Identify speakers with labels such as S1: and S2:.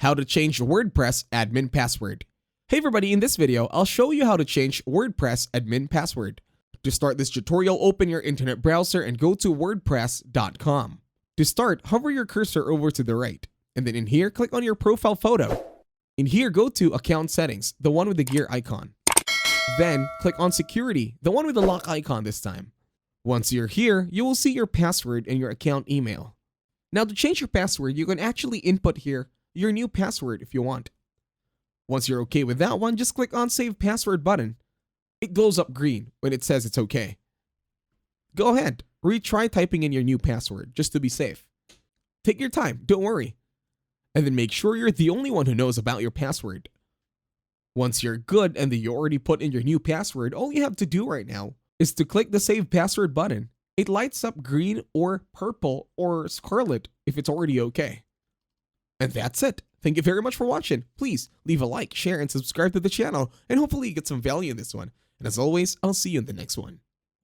S1: How to change WordPress admin password. Hey everybody, in this video, I'll show you how to change WordPress admin password. To start this tutorial, open your internet browser and go to wordpress.com. To start, hover your cursor over to the right, and then in here, click on your profile photo. In here, go to Account Settings, the one with the gear icon. Then, click on Security, the one with the lock icon this time. Once you're here, you will see your password and your account email. Now to change your password, you can actually input here your new password if you want. Once you're okay with that one, just click on Save Password button. It glows up green when it says it's okay. Go ahead, retry typing in your new password just to be safe. Take your time, don't worry. And then make sure you're the only one who knows about your password. Once you're good and that you already put in your new password, all you have to do right now is to click the Save Password button. It lights up green or purple or scarlet if it's already okay. And that's it. Thank you very much for watching. Please leave a like, share, and subscribe to the channel, and hopefully you get some value in this one. And as always, I'll see you in the next one.